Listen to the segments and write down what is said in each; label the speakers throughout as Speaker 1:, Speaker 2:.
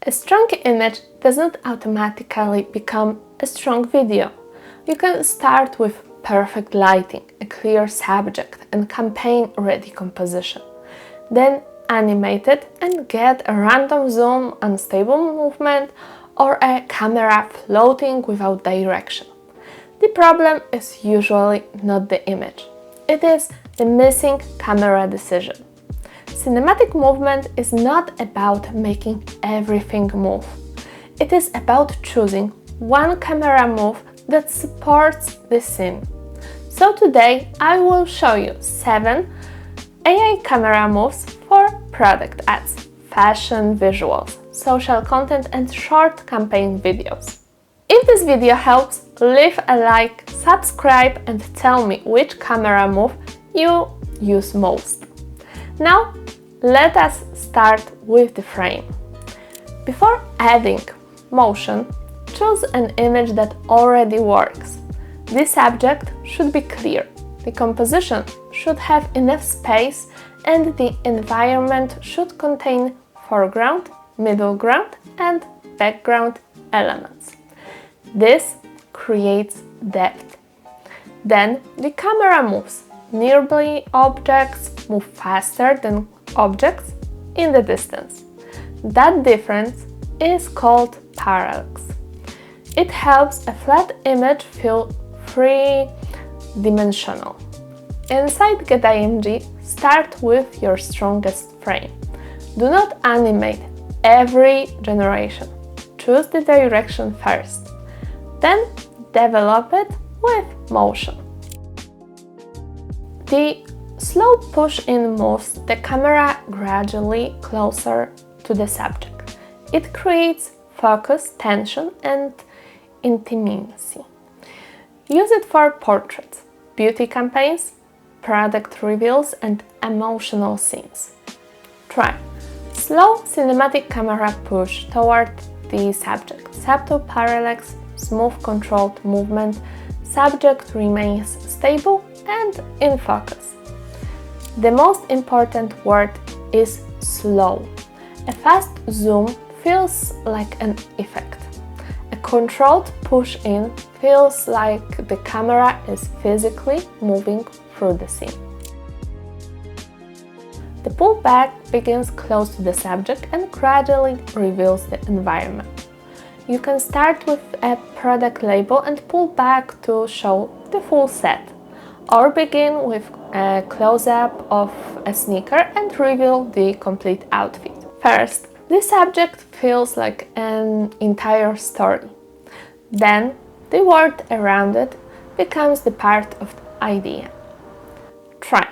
Speaker 1: A strong image does not automatically become a strong video. You can start with perfect lighting, a clear subject, and campaign-ready composition. Then animate it and get a random zoom, unstable movement, or a camera floating without direction. The problem is usually not the image. It is the missing camera decision. Cinematic movement is not about making everything move. It is about choosing one camera move that supports the scene. So today I will show you 7 AI camera moves for product ads, fashion visuals, social content and short campaign videos. If this video helps, leave a like, subscribe and tell me which camera move you use most. Now, let us start with the frame. Before adding motion, choose an image that already works. The subject should be clear, the composition should have enough space, and the environment should contain foreground, middle ground, and background elements. This creates depth. Then the camera moves. Nearby objects move faster than objects in the distance. That difference is called parallax. It helps a flat image feel three-dimensional. Inside getimg, start with your strongest frame. Do not animate every generation. Choose the direction first. Then develop it with motion. The slow push-in moves the camera gradually closer to the subject. It creates focus, tension, and intimacy. Use it for portraits, beauty campaigns, product reveals, and emotional scenes. Try slow cinematic camera push toward the subject, subtle parallax, smooth controlled movement, subject remains stable and in focus. The most important word is slow. A fast zoom feels like an effect. A controlled push-in feels like the camera is physically moving through the scene. The pullback begins close to the subject and gradually reveals the environment. You can start with a product label and pull back to show the full set, or begin with a close-up of a sneaker and reveal the complete outfit. First, the subject feels like an entire story. Then, the world around it becomes the part of the idea. Try.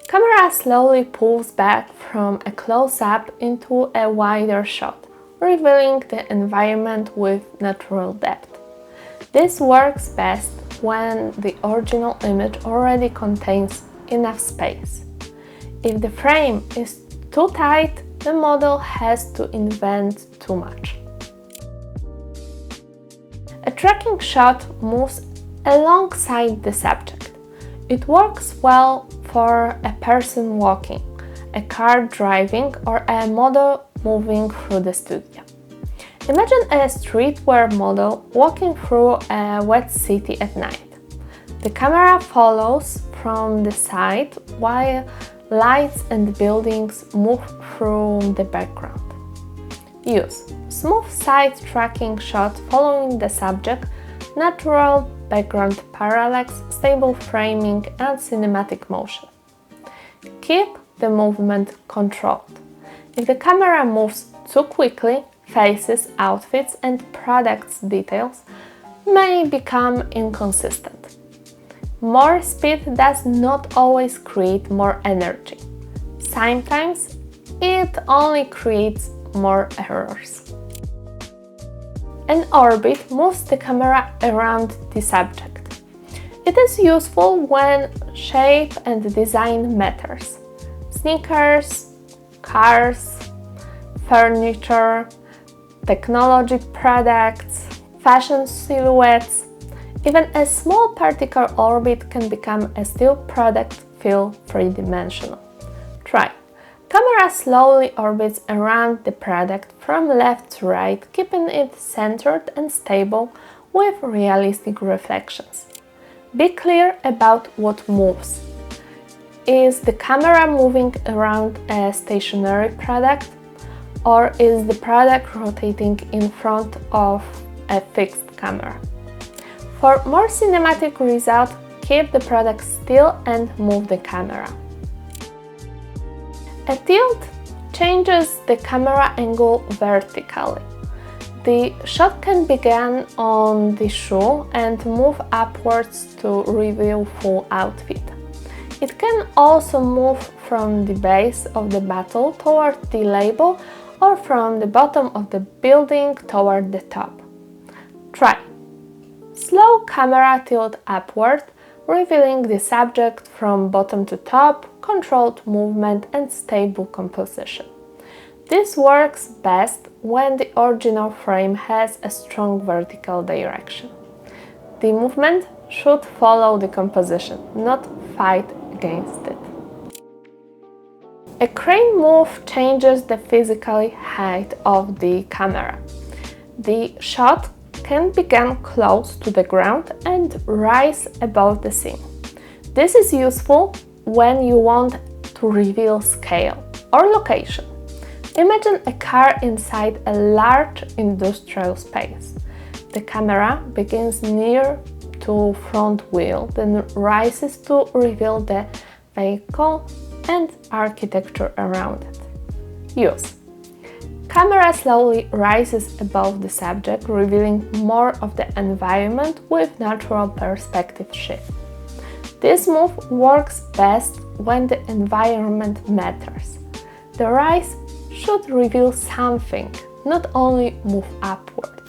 Speaker 1: Camera slowly pulls back from a close-up into a wider shot, revealing the environment with natural depth. This works best when the original image already contains enough space. If the frame is too tight, the model has to invent too much. A tracking shot moves alongside the subject. It works well for a person walking, a car driving, or a model moving through the studio. Imagine a streetwear model walking through a wet city at night. The camera follows from the side while lights and buildings move through the background. Use smooth side tracking shot following the subject, natural background parallax, stable framing, and cinematic motion. Keep the movement controlled. If the camera moves too quickly, faces, outfits, and products details may become inconsistent. More speed does not always create more energy. Sometimes it only creates more errors. An orbit moves the camera around the subject. It is useful when shape and design matters. Sneakers, cars, furniture, technology products, fashion silhouettes. Even a small particle orbit can become a still product feel three-dimensional. Try. camera slowly orbits around the product from left to right, keeping it centered and stable with realistic reflections. Be clear about what moves. Is the camera moving around a stationary product, or is the product rotating in front of a fixed camera? For more cinematic result, keep the product still and move the camera. A tilt changes the camera angle vertically. The shot can begin on the shoe and move upwards to reveal full outfit. It can also move from the base of the bottle toward the label or from the bottom of the building toward the top. Try. Slow camera tilt upward, revealing the subject from bottom to top, controlled movement and stable composition. This works best when the original frame has a strong vertical direction. The movement should follow the composition, not fight against it. A crane move changes the physical height of the camera. The shot can begin close to the ground and rise above the scene. This is useful when you want to reveal scale or location. Imagine a car inside a large industrial space. The camera begins near to front wheel, then rises to reveal the vehicle and architecture around it. Use. Camera slowly rises above the subject, revealing more of the environment with natural perspective shift. This move works best when the environment matters. The rise should reveal something, not only move upward.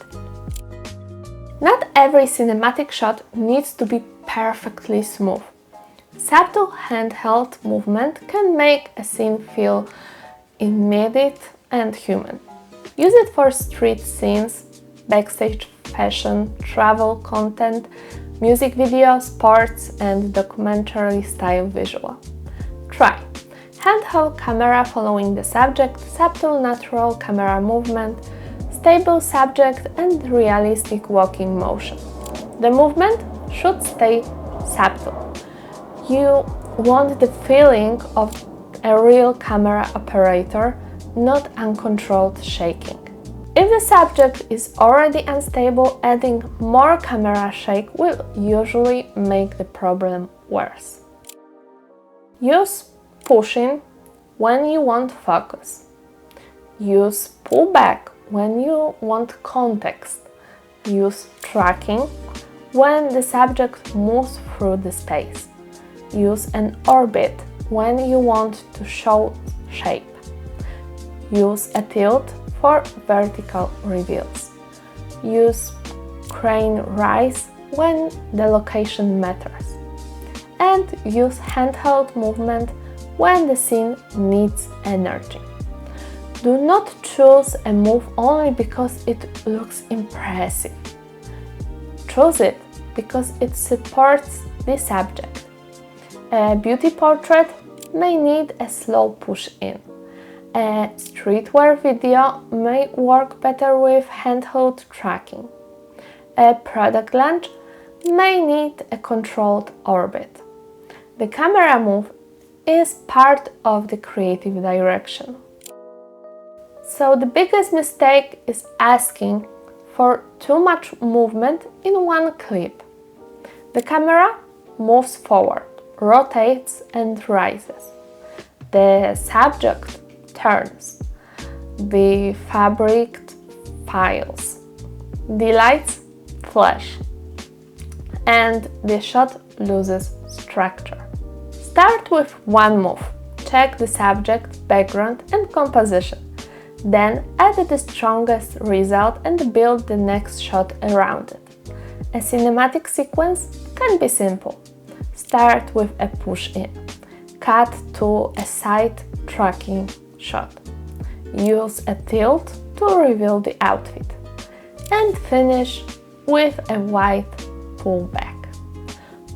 Speaker 1: Not every cinematic shot needs to be perfectly smooth. Subtle handheld movement can make a scene feel immediate and human. Use it for street scenes, backstage fashion, travel content, music video, sports and documentary style visual. Try. Handheld camera following the subject, subtle natural camera movement, stable subject and realistic walking motion. The movement should stay subtle. You want the feeling of a real camera operator, not uncontrolled shaking. If the subject is already unstable, adding more camera shake will usually make the problem worse. Use pushing when you want focus. Use pull back when you want context. Use tracking when the subject moves through the space. Use an orbit when you want to show shape. Use a tilt for vertical reveals. Use crane rise when the location matters. And use handheld movement when the scene needs energy. Do not choose a move only because it looks impressive. Choose it because it supports the subject. A beauty portrait may need a slow push in. A streetwear video may work better with handheld tracking. A product launch may need a controlled orbit. The camera move is part of the creative direction. So the biggest mistake is asking for too much movement in one clip. The camera moves forward, rotates and rises. The subject turns. The fabric files. The lights flash. And the shot loses structure. Start with one move. Check the subject, background and composition. Then add the strongest result and build the next shot around it. A cinematic sequence can be simple. Start with a push-in. Cut to a side tracking shot. Use a tilt to reveal the outfit. And finish with a wide pullback.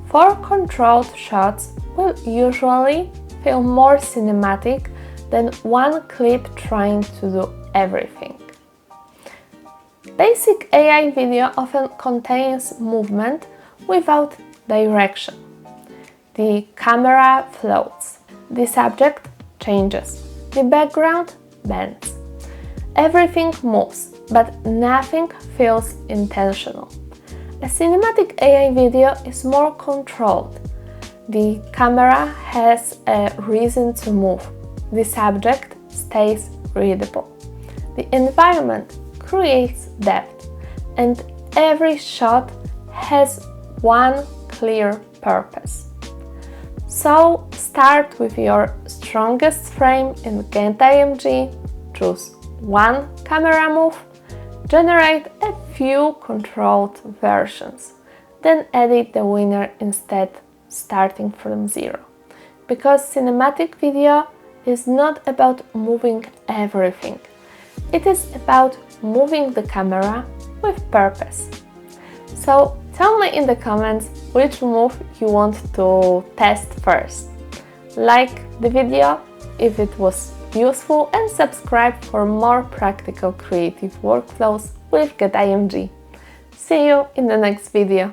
Speaker 1: For controlled shots will usually feel more cinematic than one clip trying to do everything. Basic AI video often contains movement without direction. The camera floats, the subject changes, the background bends. Everything moves, but nothing feels intentional. A cinematic AI video is more controlled. The camera has a reason to move. The subject stays readable. The environment creates depth, and every shot has one clear purpose. So start with your strongest frame in getimg, choose one camera move, generate a few controlled versions, then edit the winner instead, starting from zero. Because cinematic video is not about moving everything. It is about moving the camera with purpose. So tell me in the comments which move you want to test first. Like the video if it was useful and subscribe for more practical creative workflows with getimg. See you in the next video.